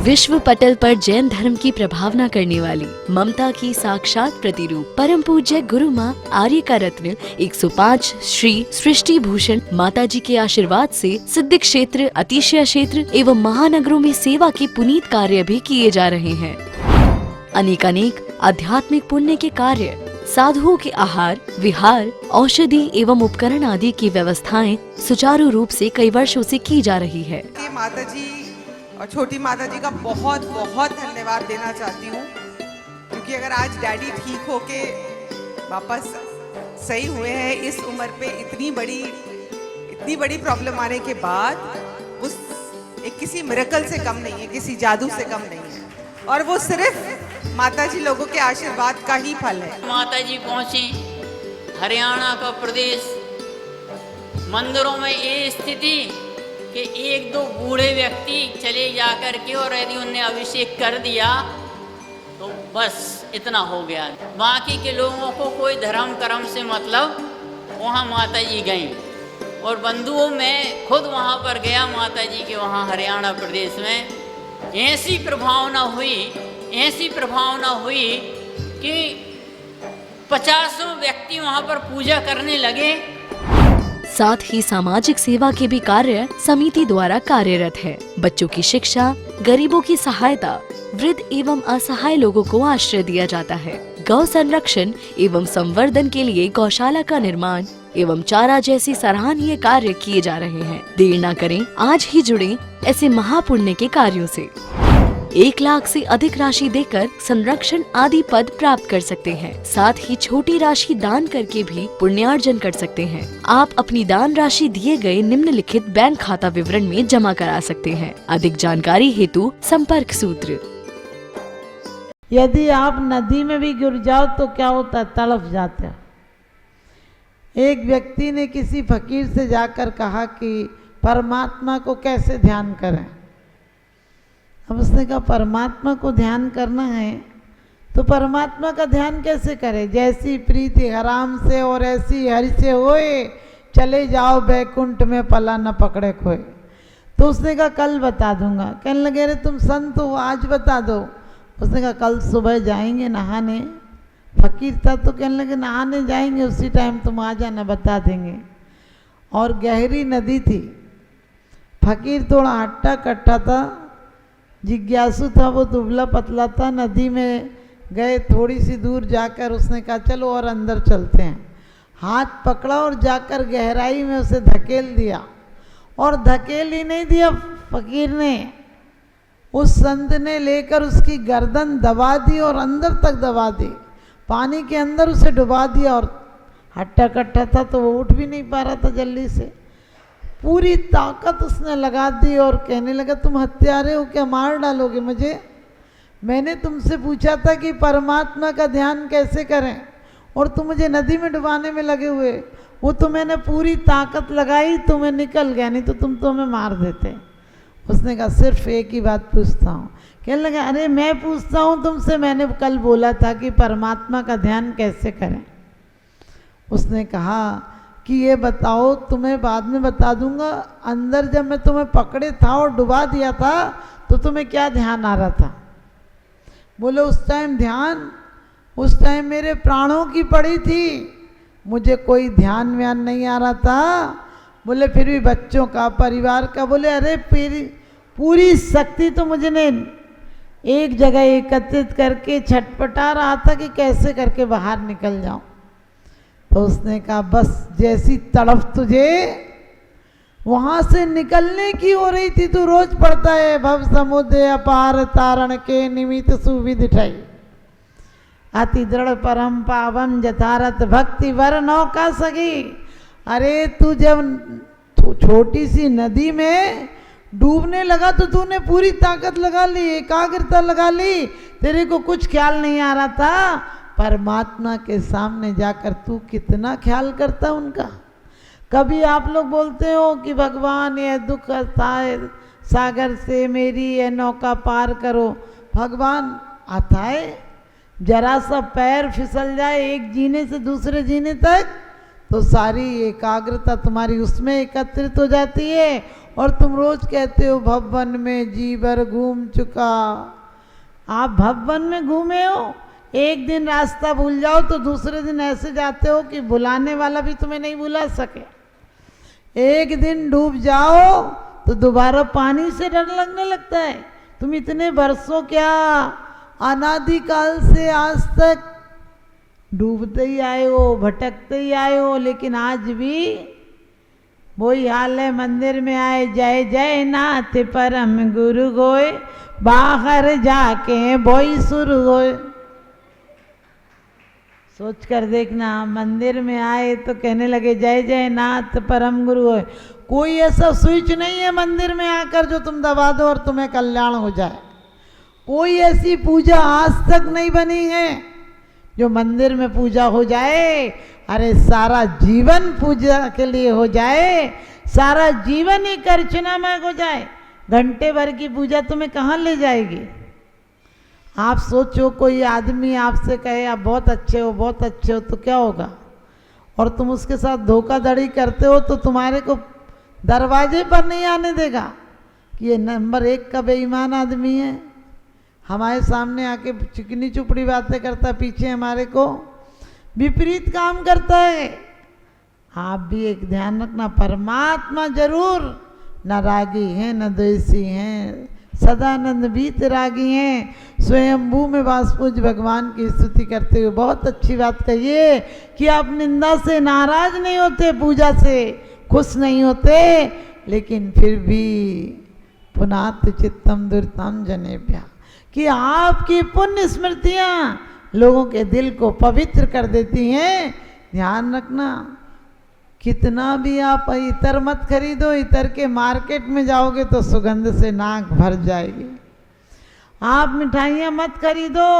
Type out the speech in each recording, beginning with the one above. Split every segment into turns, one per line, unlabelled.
विश्व पटल पर जैन धर्म की प्रभावना करने वाली ममता की साक्षात प्रतिरूप परम पूज्य गुरु माँ आर्य का रत्न 105 श्री सृष्टि भूषण माता जी के आशीर्वाद से सिद्ध क्षेत्र, अतिशय क्षेत्र एवं महानगरों में सेवा के पुनीत कार्य भी किए जा रहे हैं। अनेकानेक आध्यात्मिक पुण्य के कार्य, साधुओं के आहार, विहार, औषधि एवं उपकरण आदि की व्यवस्थाएं सुचारू रूप से कई वर्षों से की जा रही है।
माता जी और छोटी माता जी का बहुत बहुत धन्यवाद देना चाहती हूँ, क्योंकि अगर आज डैडी ठीक होके वापस सही हुए हैं इस उम्र पे, इतनी बड़ी प्रॉब्लम आने के बाद, उस एक किसी मिरेकल से कम नहीं है, किसी जादू से कम नहीं है, और वो सिर्फ माता जी लोगों के आशीर्वाद का ही फल है।
माता जी पहुंची हरियाणा का प्रदेश, मंदिरों में ये स्थिति कि एक दो बूढ़े व्यक्ति चले जा कर के और यदि उनने अभिषेक कर दिया तो बस इतना हो गया। बाकी के लोगों को कोई धर्म कर्म से मतलब, वहाँ माता जी गईं और बंधुओं में खुद वहाँ पर गया माता जी के वहाँ हरियाणा प्रदेश में। ऐसी प्रभावना हुई कि 50 व्यक्ति वहाँ पर पूजा करने लगे।
साथ ही सामाजिक सेवा के भी कार्य समिति द्वारा कार्यरत है। बच्चों की शिक्षा, गरीबों की सहायता, वृद्ध एवं असहाय लोगों को आश्रय दिया जाता है। गौ संरक्षण एवं संवर्धन के लिए गौशाला का निर्माण एवं चारा जैसी सराहनीय कार्य किए जा रहे हैं। देर न करें, आज ही जुड़ें ऐसे महापुण्य के कार्यों से। 1 लाख से अधिक राशि देकर संरक्षण आदि पद प्राप्त कर सकते हैं। साथ ही छोटी राशि दान करके भी पुण्यार्जन कर सकते हैं। आप अपनी दान राशि दिए गए निम्नलिखित बैंक खाता विवरण में जमा करा सकते हैं। अधिक जानकारी हेतु संपर्क सूत्र।
यदि आप नदी में भी गिर जाओ तो क्या होता है, तड़प जाते हो। एक व्यक्ति ने किसी फकीर से जाकर कहा कि परमात्मा को कैसे ध्यान करें। अब उसने कहा परमात्मा को ध्यान करना है तो परमात्मा का ध्यान कैसे करें, जैसी प्रीति हराम से और ऐसी हरि से होए, चले जाओ बैकुंठ में पला न पकड़े खोए। तो उसने कहा कल बता दूंगा। कहने लगे अरे तुम संत हो, आज बता दो। उसने कहा कल सुबह जाएंगे नहाने। फकीर था तो कहने लगे नहाने जाएंगे, उसी टाइम तुम आ जाना, बता देंगे। और गहरी नदी थी। फकीर थोड़ा हट्टा कट्टा था, जिज्ञासु था, वो दुबला पतला था। नदी में गए, थोड़ी सी दूर जाकर उसने कहा चलो और अंदर चलते हैं। हाथ पकड़ा और जाकर गहराई में उसे धकेल दिया। और धकेल ही नहीं दिया फकीर ने, उस संत ने लेकर उसकी गर्दन दबा दी और अंदर तक दबा दी, पानी के अंदर उसे डुबा दिया। और हट्टा कट्टा था तो वो उठ भी नहीं पा रहा था जल्दी से। पूरी ताकत उसने लगा दी और कहने लगा तुम हत्यारे हो क्या, मार डालोगे मुझे। मैंने तुमसे पूछा था कि परमात्मा का ध्यान कैसे करें और तुम मुझे नदी में डुबाने में लगे हुए। वो तो मैंने पूरी ताकत लगाई, तुम्हें निकल गया, नहीं तो तुम तो हमें मार देते। उसने कहा सिर्फ एक ही बात पूछता हूँ। कहने लगा अरे मैं पूछता हूँ तुमसे, मैंने कल बोला था कि परमात्मा का ध्यान कैसे करें। उसने कहा कि ये बताओ, तुम्हें बाद में बता दूंगा, अंदर जब मैं तुम्हें पकड़े था और डुबा दिया था तो तुम्हें क्या ध्यान आ रहा था। बोले उस टाइम मेरे प्राणों की पड़ी थी, मुझे कोई ध्यान व्यान नहीं आ रहा था। बोले फिर भी बच्चों का, परिवार का। बोले अरे पूरी शक्ति तो मुझे ने एक जगह एकत्रित करके छटपटा रहा था कि कैसे करके बाहर निकल जाऊं। तो उसने कहा बस जैसी तड़फ तुझे वहां से निकलने की हो रही थी, तू रोज पढ़ता है भव समुद्र अपार तारण के निमित्त सुविधि ठाई, अति दृढ़ परम पावन जथारथ भक्ति वर नौका सगी। अरे तू जब छोटी सी नदी में डूबने लगा तो तूने पूरी ताकत लगा ली, एकाग्रता लगा ली, तेरे को कुछ ख्याल नहीं आ रहा था। परमात्मा के सामने जाकर तू कितना ख्याल करता उनका। कभी आप लोग बोलते हो कि भगवान ये दुख सागर से मेरी ये नौका पार करो। भगवान आता है, जरा सा पैर फिसल जाए एक जीने से दूसरे जीने तक तो सारी एकाग्रता तुम्हारी उसमें एकत्रित हो जाती है और तुम रोज कहते हो भवन में जी भर घूम चुका। आप भवन में घूमे हो, एक दिन रास्ता भूल जाओ तो दूसरे दिन ऐसे जाते हो कि भुलाने वाला भी तुम्हें नहीं भुला सके। एक दिन डूब जाओ तो दोबारा पानी से डर लगने लगता है। तुम इतने वर्षों क्या अनादिकाल से आज तक डूबते ही आए हो, भटकते ही आए हो, लेकिन आज भी वही हाल है। मंदिर में आए जय जय नाथ परम गुरु गोय, बाहर जाके बोई सुर गोय। सोच कर देखना, मंदिर में आए तो कहने लगे जय जय नाथ परम गुरु गोय। कोई ऐसा स्विच नहीं है मंदिर में आकर जो तुम दबा दो और तुम्हें कल्याण हो जाए। कोई ऐसी पूजा आज तक नहीं बनी है जो मंदिर में पूजा हो जाए। अरे सारा जीवन पूजा के लिए हो जाए, सारा जीवन ही अर्चनामय हो जाए। घंटे भर की पूजा तुम्हें कहाँ ले जाएगी? आप सोचो, कोई आदमी आपसे कहे आप बहुत अच्छे हो, बहुत अच्छे हो, तो क्या होगा? और तुम उसके साथ धोखाधड़ी करते हो तो तुम्हारे को दरवाजे पर नहीं आने देगा कि ये नंबर 1 का बेईमान आदमी है। हमारे सामने आके चिकनी चुपड़ी बातें करता है, पीछे हमारे को विपरीत काम करता है। आप भी एक ध्यान रखना, परमात्मा जरूर न रागी हैं न द्वेषी हैं, सदानंद वीतरागी हैं। स्वयंभू में वासपूज भगवान की स्तुति करते हुए बहुत अच्छी बात कहिए कि आप निंदा से नाराज नहीं होते, पूजा से खुश नहीं होते, लेकिन फिर भी पुनात चित्तम दुर्तम जनेभ्या, कि आपकी पुण्य स्मृतियाँ लोगों के दिल को पवित्र कर देती हैं। ध्यान रखना, कितना भी आप इतर मत खरीदो, इतर के मार्केट में जाओगे तो सुगंध से नाक भर जाएगी। आप मिठाइयाँ मत खरीदो,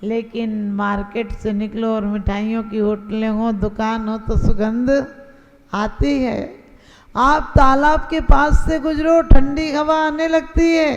लेकिन मार्केट से निकलो और मिठाइयों की होटलें हो, दुकान हो तो सुगंध आती है। आप तालाब के पास से गुजरो, ठंडी हवा आने लगती है।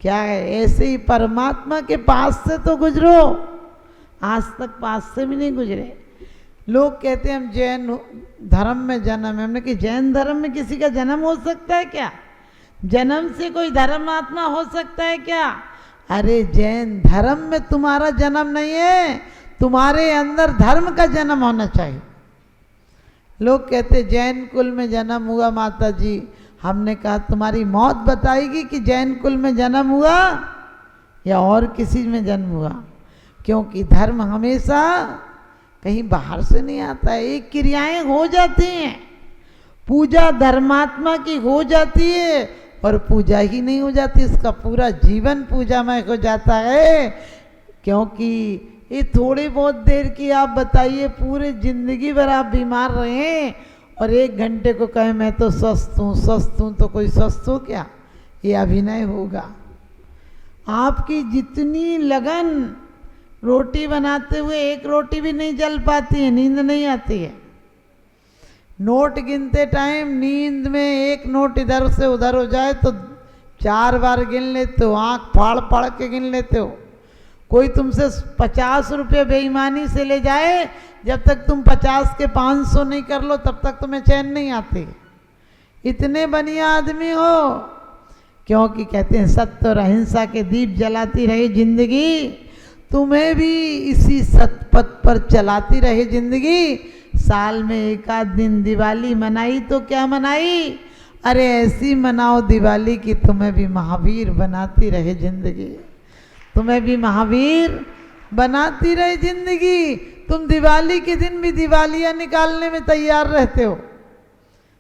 क्या है, ऐसे ही परमात्मा के पास से तो गुजरो। आज तक पास से भी नहीं गुजरे। लोग कहते हैं हम जैन धर्म में जन्म है। हमने कि जैन धर्म में किसी का जन्म हो सकता है क्या? जन्म से कोई धर्मात्मा हो सकता है क्या? अरे जैन धर्म में तुम्हारा जन्म नहीं है, तुम्हारे अंदर धर्म का जन्म होना चाहिए। लोग कहते जैन कुल में जन्म हुआ माता जी। हमने कहा तुम्हारी मौत बताएगी कि जैन कुल में जन्म हुआ या और किसी में जन्म हुआ, क्योंकि धर्म हमेशा कहीं बाहर से नहीं आता है। एक क्रियाएं हो जाती हैं, पूजा धर्मात्मा की हो जाती है और पूजा ही नहीं हो जाती, इसका पूरा जीवन पूजामय हो जाता है। क्योंकि ये थोड़ी बहुत देर की आप बताइए, पूरे जिंदगी भर आप बीमार रहें और 1 घंटे को कहे मैं तो स्वस्थ हूँ, तो कोई स्वस्थ हो क्या? ये अभिनय होगा। आपकी जितनी लगन रोटी बनाते हुए 1 रोटी भी नहीं जल पाती है, नींद नहीं आती है। नोट गिनते टाइम नींद में 1 नोट इधर से उधर हो जाए तो 4 बार गिन लेते हो, आँख फाड़ फाड़ के गिन लेते हो। कोई तुमसे 50 रुपये बेईमानी से ले जाए, जब तक तुम 50 के 500 नहीं कर लो तब तक तुम्हें चैन नहीं आती। इतने बढ़िया आदमी हो, क्योंकि कहते हैं सत्य और अहिंसा के दीप जलाती रहे जिंदगी, तुम्हें भी इसी सतपथ पर चलाती रहे जिंदगी। साल में 1 आध दिन दिवाली मनाई तो क्या मनाई, अरे ऐसी मनाओ दिवाली कि तुम्हें भी महावीर बनाती रहे जिंदगी, तुम्हें भी महावीर बनाती रहे जिंदगी। तुम दिवाली के दिन भी दिवालियाँ निकालने में तैयार रहते हो।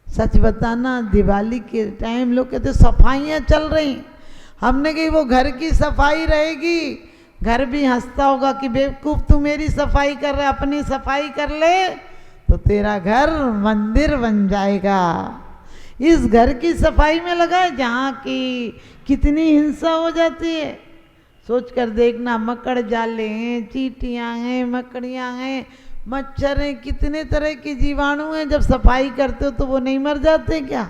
सच बताना, दिवाली के टाइम लोग कहते सफाइयाँ चल रही, हमने कही वो घर की सफाई रहेगी, घर भी हंसता होगा कि बेवकूफ़ तू मेरी सफाई कर रहे, अपनी सफाई कर ले तो तेरा घर मंदिर बन जाएगा। इस घर की सफाई में लगा है जहाँ की कितनी हिंसा हो जाती है। सोच कर देखना, मकड़ जाले हैं, चींटियाँ हैं, मकड़ियाँ हैं, मच्छर हैं, कितने तरह के जीवाणु हैं। जब सफाई करते हो तो वो नहीं मर जाते क्या?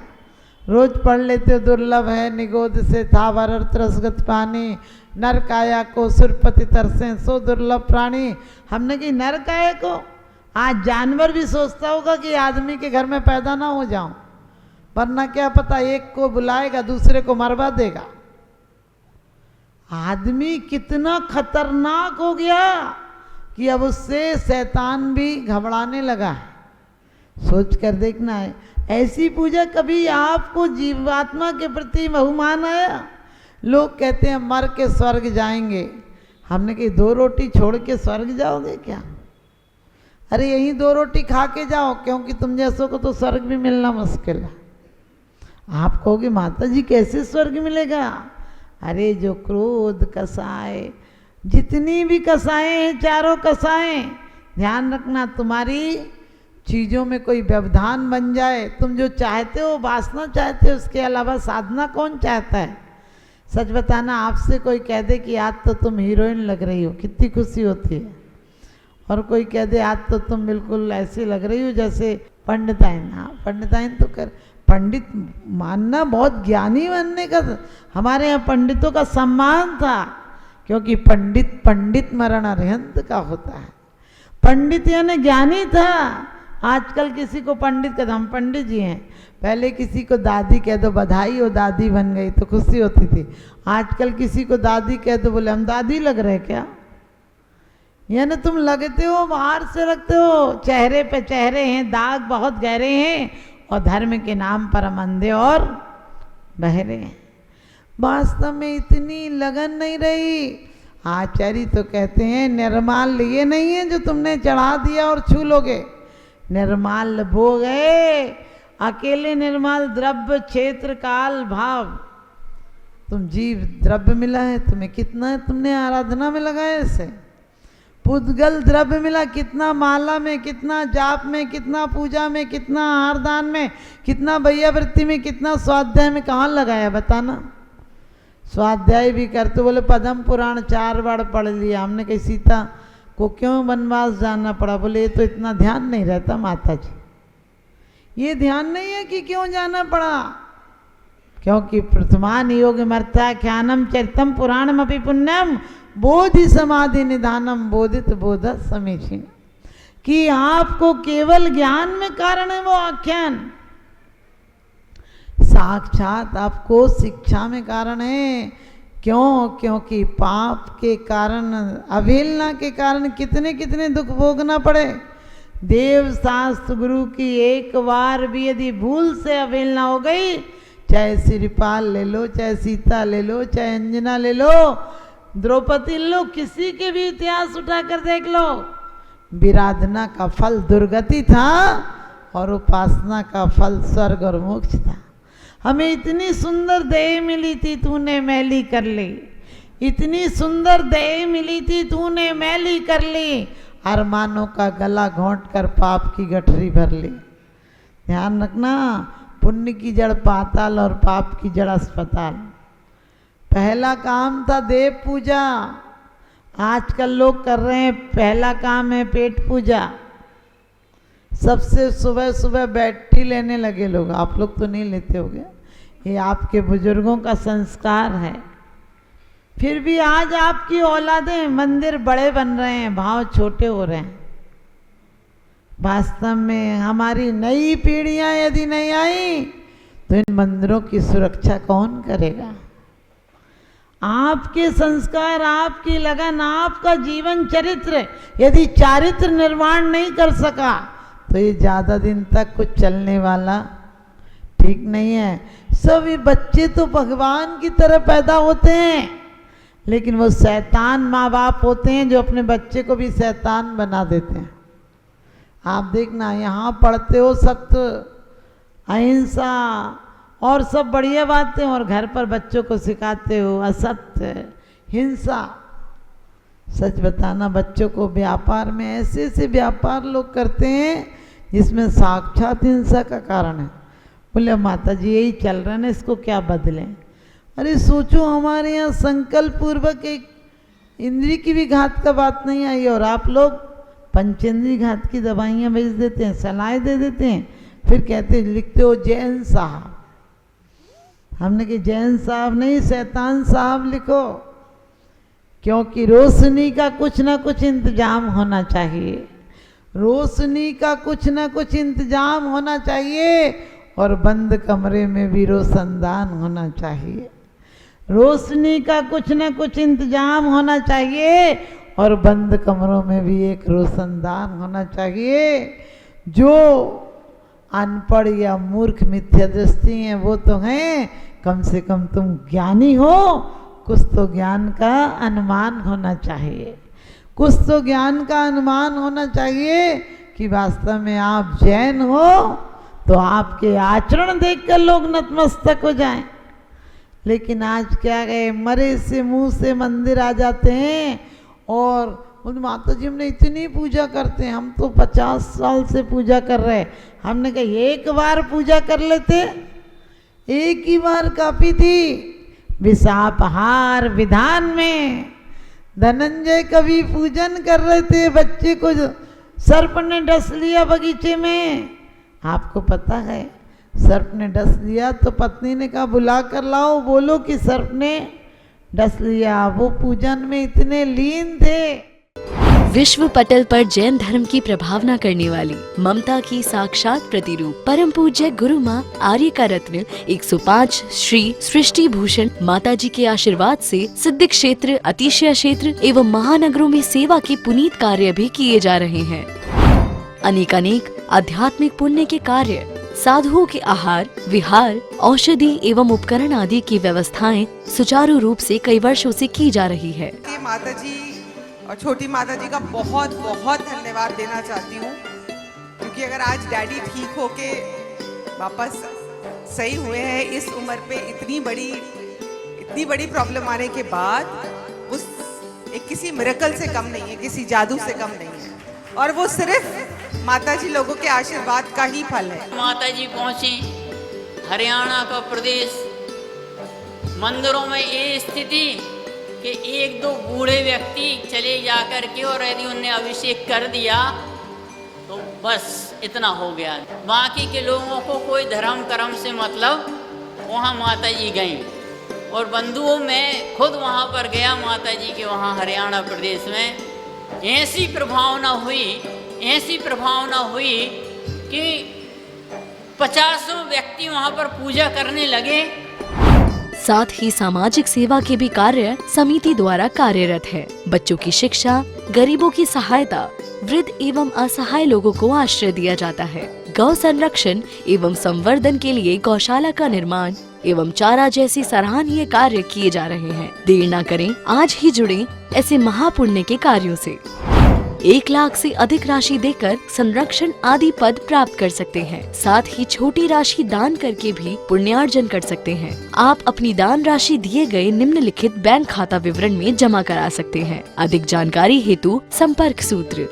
रोज पढ़ लेते हो, दुर्लभ है निगोद से थावर और त्रसगत पानी, नर काया को सुरपति तरसे सो दुर्लभ प्राणी। हमने कि नर काया को आज जानवर भी सोचता होगा कि आदमी के घर में पैदा ना हो जाऊं, वरना क्या पता एक को बुलाएगा दूसरे को मरवा देगा। आदमी कितना खतरनाक हो गया कि अब उससे शैतान भी घबराने लगा है। सोच कर देखना है, ऐसी पूजा कभी आपको जीवात्मा के प्रति बहुमान आया? लोग कहते हैं मर के स्वर्ग जाएंगे। हमने कही 2 रोटी छोड़ के स्वर्ग जाओगे क्या? अरे यहीं 2 रोटी खा के जाओ, क्योंकि तुम जैसों को तो स्वर्ग भी मिलना मुश्किल है। आप कहोगे माता जी कैसे स्वर्ग मिलेगा? अरे जो क्रोध कसाय, जितनी भी कसाएं हैं, चारों कसाएं, ध्यान रखना तुम्हारी चीज़ों में कोई व्यवधान बन जाए। तुम जो चाहते हो, वासना चाहते हो, उसके अलावा साधना कौन चाहता है? सच बताना, आपसे कोई कह दे कि आज तो तुम हीरोइन लग रही हो, कितनी खुशी होती है। और कोई कह दे आज तो तुम बिल्कुल ऐसी लग रही हो जैसे पंडिताइन। हाँ, पंडिताइन तो कर, पंडित मानना बहुत ज्ञानी बनने का। हमारे यहाँ पंडितों का सम्मान था, क्योंकि पंडित पंडित मरण अरहंत का होता है। पंडित यानी ज्ञानी था। आजकल किसी को पंडित कहते, हम पंडित जी हैं। पहले किसी को दादी कह दो, बधाई हो दादी बन गई, तो खुशी होती थी। आजकल किसी को दादी कह दो, बोले हम दादी लग रहे क्या? यानी तुम लगते हो, बाहर से लगते हो, चेहरे पे चेहरे हैं, दाग बहुत गहरे हैं, और धर्म के नाम पर हम अंधे और बहरे हैं। वास्तव में इतनी लगन नहीं रही। आचार्य तो कहते हैं निर्माल ये नहीं है जो तुमने चढ़ा दिया और छू लोगे। निर्माल वो गए, अकेले निर्माल द्रव्य क्षेत्र काल भाव। तुम जीव द्रव्य मिला है, तुम्हें कितना है तुमने आराधना में लगाया इसे। पुद्गल द्रव्य मिला, कितना माला में, कितना जाप में, कितना पूजा में, कितना आहारदान में, कितना वैयावृत्ति में, कितना स्वाध्याय में, कहाँ लगाया बताना। स्वाध्याय भी करते, बोले पद्म पुराण 4 बार पढ़ लिया। हमने कही सीता को क्यों वनवास जाना पड़ा? बोले ये तो इतना ध्यान नहीं रहता माता जी। ये ध्यान नहीं है कि क्यों जाना पड़ा, क्योंकि प्रथमान योग मर्ता ख्यानम चरितम पुराणम अपि पुण्यम बोधि समाधि निधानम बोधित बोध समीचीन। कि आपको केवल ज्ञान में कारण है वो आख्यान, साक्षात आपको शिक्षा में कारण है। क्यों? क्योंकि पाप के कारण, अवहेलना के कारण कितने कितने दुख भोगना पड़े। देव शास्त्र गुरु की एक बार भी यदि भूल से अवहेलना हो गई, चाहे श्रीपाल ले लो, चाहे सीता ले लो, चाहे अंजना ले लो, द्रौपदी ले लो, किसी के भी इतिहास उठाकर देख लो, विराधना का फल दुर्गति था और उपासना का फल स्वर्ग और मोक्ष था। हमें इतनी सुंदर देह मिली थी, तूने मैली कर ली। इतनी सुंदर देह मिली थी, तूने मैली कर ली। अरमानों का गला घोंट कर पाप की गठरी भर ली। ध्यान रखना, पुण्य की जड़ पाताल और पाप की जड़ अस्पताल। पहला काम था देव पूजा, आजकल लोग कर रहे हैं पहला काम है पेट पूजा। सबसे सुबह सुबह बैठी लेने लगे लोग। आप लोग तो नहीं लेते होगे, ये आपके बुजुर्गों का संस्कार है। फिर भी आज आपकी औलादें मंदिर बड़े बन रहे हैं, भाव छोटे हो रहे हैं। वास्तव में हमारी नई पीढ़ियां यदि नहीं आई तो इन मंदिरों की सुरक्षा कौन करेगा? आपके संस्कार, आपकी लगन, आपका जीवन चरित्र यदि चारित्र निर्माण नहीं कर सका तो ये ज़्यादा दिन तक कुछ चलने वाला ठीक नहीं है। सभी बच्चे तो भगवान की तरह पैदा होते हैं, लेकिन वो शैतान माँ बाप होते हैं जो अपने बच्चे को भी शैतान बना देते हैं। आप देखना, यहाँ पढ़ते हो सत्य, अहिंसा और सब बढ़िया बातें, और घर पर बच्चों को सिखाते हो असत्य, हिंसा। सच बताना, बच्चों को व्यापार में ऐसे ऐसे व्यापार लोग करते हैं जिसमें साक्षात हिंसा का कारण है। बोले माता जी यही चल रहा है ना, इसको क्या बदलें? अरे सोचो, हमारे यहाँ संकल्प पूर्वक एक इंद्री की भी घात का बात नहीं आई, और आप लोग पंचेंद्री घात की दवाइयाँ भेज देते हैं, सलाह दे देते हैं, फिर कहते लिखते हो जैन साहब। हमने कहा जैन साहब नहीं, शैतान साहब लिखो, क्योंकि रोशनी का कुछ ना कुछ इंतजाम होना चाहिए। रोशनी का कुछ ना कुछ इंतजाम होना चाहिए, और बंद कमरे में भी रोशनदान होना चाहिए। रोशनी का कुछ न कुछ इंतजाम होना चाहिए और बंद कमरों में भी एक रोशनदान होना चाहिए। जो अनपढ़ या मूर्ख मिथ्या दृष्टि हैं वो तो हैं, कम से कम तुम ज्ञानी हो, कुछ तो ज्ञान का अनुमान होना चाहिए। कुछ तो ज्ञान का अनुमान होना चाहिए कि वास्तव में आप जैन हो तो आपके आचरण देखकर लोग नतमस्तक हो जाएं। लेकिन आज क्या गए, मरे से मुंह से मंदिर आ जाते हैं और माता जी हमने इतनी पूजा करते हैं, हम तो 50 साल से पूजा कर रहे हैं। हमने कहा एक बार पूजा कर लेते, एक ही बार काफी थी। विषापहार विधान में धनंजय कवि पूजन कर रहे थे, बच्चे को सर्प ने डस लिया बगीचे में। आपको पता है सर्प ने डस लिया तो पत्नी ने कहा बुला कर लाओ, बोलो कि सर्प ने डस लिया। वो पूजन में इतने लीन थे।
विश्व पटल पर जैन धर्म की प्रभावना करने वाली ममता की साक्षात प्रतिरूप परम पूज्य गुरु माँ आर्य का रत्न 105 श्री सृष्टि भूषण माता जी के आशीर्वाद से सिद्ध क्षेत्र, अतिशय क्षेत्र एवं महानगरों में सेवा के पुनीत कार्य भी किए जा रहे हैं। अनेकानेक आध्यात्मिक पुण्य के कार्य, साधुओं के आहार विहार, औषधि एवं उपकरण आदि की व्यवस्थाएं सुचारू रूप से कई वर्षों से की जा रही है।
माता जी और छोटी माता जी का बहुत बहुत धन्यवाद देना चाहती हूँ, क्योंकि अगर आज डैडी ठीक होके वापस सही हुए हैं इस उम्र पे, इतनी बड़ी प्रॉब्लम आने के बाद, उस एक किसी मिरेकल से कम नहीं है, किसी जादू से कम नहीं है, और वो सिर्फ माता जी लोगों के आशीर्वाद का ही फल है।
माता जी पहुंची हरियाणा का प्रदेश, मंदिरों में ये स्थिति कि एक दो बूढ़े व्यक्ति चले जाकर के और यदि उनने अभिषेक कर दिया तो बस इतना हो गया। बाकी के लोगों को कोई धर्म कर्म से मतलब, वहाँ माता जी गई और बंधुओं में खुद वहाँ पर गया माता जी के वहाँ हरियाणा प्रदेश में। ऐसी प्रभावना हुई कि 50 व्यक्ति वहाँ पर पूजा करने लगे।
साथ ही सामाजिक सेवा के भी कार्य समिति द्वारा कार्यरत है। बच्चों की शिक्षा, गरीबों की सहायता, वृद्ध एवं असहाय लोगों को आश्रय दिया जाता है। गौ संरक्षण एवं संवर्धन के लिए गौशाला का निर्माण एवं चारा जैसी सराहनीय कार्य किए जा रहे हैं। देर न करें, आज ही जुड़ें ऐसे महापुण्य के कार्यों से। 1 लाख से अधिक राशि देकर संरक्षण आदि पद प्राप्त कर सकते हैं। साथ ही छोटी राशि दान करके भी पुण्यार्जन कर सकते हैं। आप अपनी दान राशि दिए गए निम्नलिखित बैंक खाता विवरण में जमा करा सकते हैं। अधिक जानकारी हेतु संपर्क सूत्र